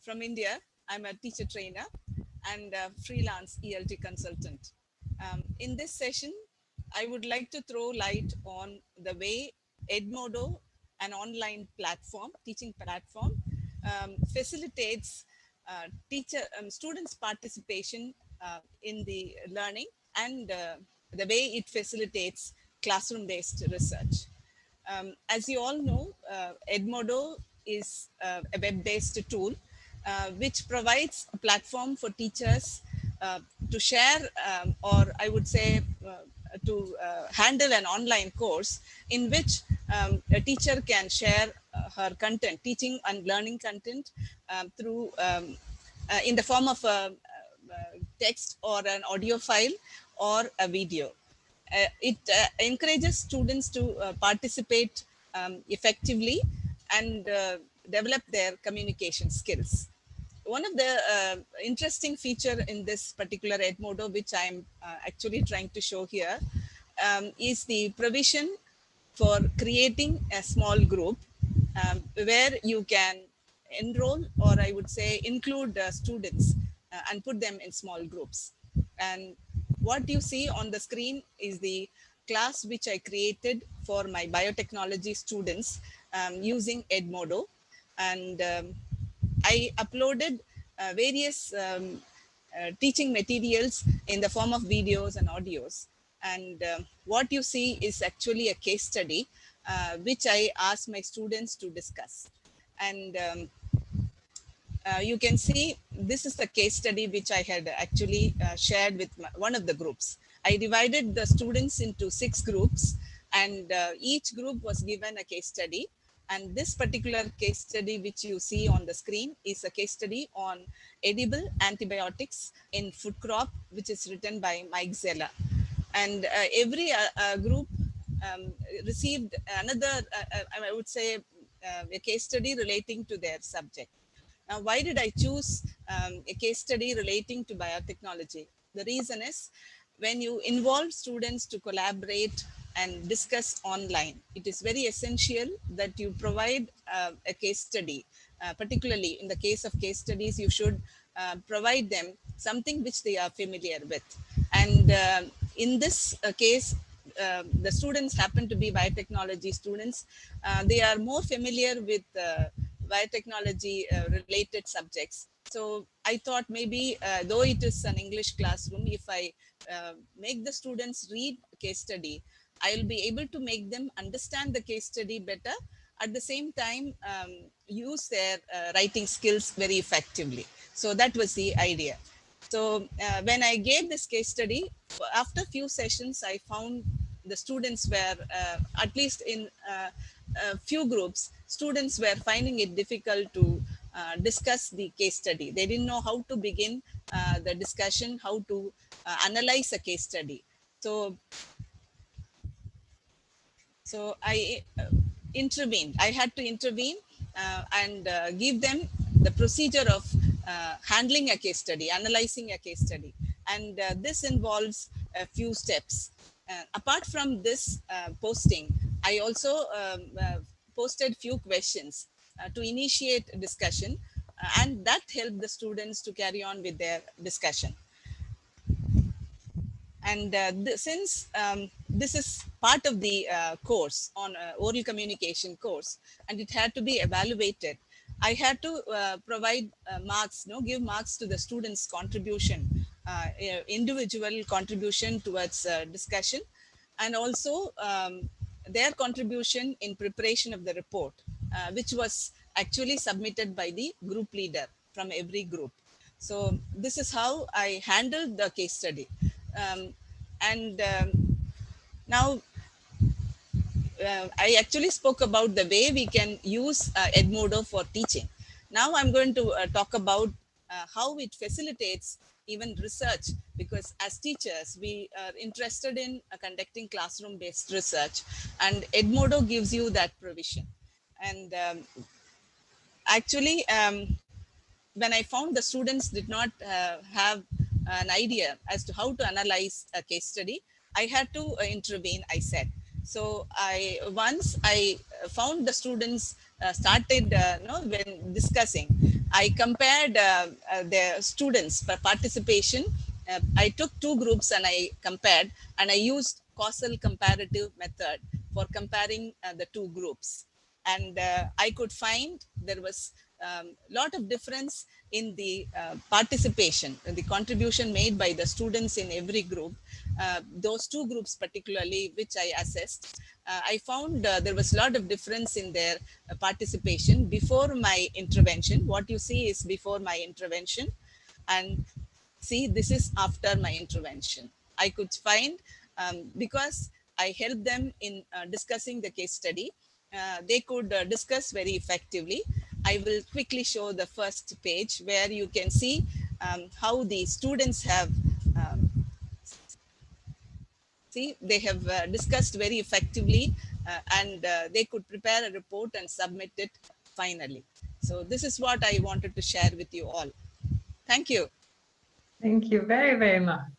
from India. I'm a teacher trainer and a freelance ELT consultant. In this session, I would like to throw light on the way Edmodo, an online platform, teaching platform, facilitates students' participation in the learning and the way it facilitates classroom-based research. As you all know, Edmodo is a web-based tool which provides a platform for teachers to share, or I would say, to handle an online course in which a teacher can share her content, teaching and learning content through in the form of a text or an audio file or a video. It encourages students to participate effectively and develop their communication skills. One of the interesting feature in this particular Edmodo, which I'm actually trying to show here, is the provision for creating a small group where you can enroll, or I would say include students and put them in small groups. And what you see on the screen is the class which I created for my biotechnology students using Edmodo. And I uploaded various teaching materials in the form of videos and audios. And what you see is actually a case study, which I asked my students to discuss. And you can see this is the case study which I had actually shared with one of the groups. I divided the students into 6 groups, and each group was given a case study. And this particular case study which you see on the screen is a case study on edible antibiotics in food crop, which is written by Mike Zella. And every group received another, I would say, a case study relating to their subject. Now, why did I choose a case study relating to biotechnology? The reason is when you involve students to collaborate and discuss online, it is very essential that you provide a case study. Particularly in the case of case studies, you should provide them something which they are familiar with. And in this case, the students happen to be biotechnology students. They are more familiar with biotechnology related subjects. So I thought maybe, though it is an English classroom, if I make the students read a case study, I will be able to make them understand the case study better. At the same time, use their writing skills very effectively. So that was the idea. So when I gave this case study, after few sessions, I found the students were, at least in a few groups, students were finding it difficult to discuss the case study. They didn't know how to begin the discussion, how to analyze a case study. So I intervened. I had to intervene and give them the procedure of handling a case study, analyzing a case study. And this involves a few steps. Apart from this posting, I also posted few questions to initiate a discussion, and that helped the students to carry on with their discussion. And since this is part of the course on oral communication course, and it had to be evaluated, I had to provide marks, give marks to the students' contribution, individual contribution towards discussion, and also their contribution in preparation of the report, which was actually submitted by the group leader from every group. So this is how I handled the case study. And now I actually spoke about the way we can use Edmodo for teaching. Now I'm going to talk about how it facilitates even research, because as teachers, we are interested in conducting classroom-based research, and Edmodo gives you that provision. And actually, when I found the students did not have an idea as to how to analyze a case study, I had to intervene, I said. So once I found the students started when discussing, I compared the students' participation. I took two groups and I compared, and I used causal comparative method for comparing the two groups. And I could find there was lot of difference in the participation, the contribution made by the students in every group. Those two groups particularly, which I assessed, I found there was a lot of difference in their participation before my intervention. What you see is before my intervention, and see, this is after my intervention. I could find, because I helped them in discussing the case study, they could discuss very effectively. I will quickly show the first page where you can see how the students have see, they have discussed very effectively, and they could prepare a report and submit it finally. So this is what I wanted to share with you all. Thank you. Thank you very, very much.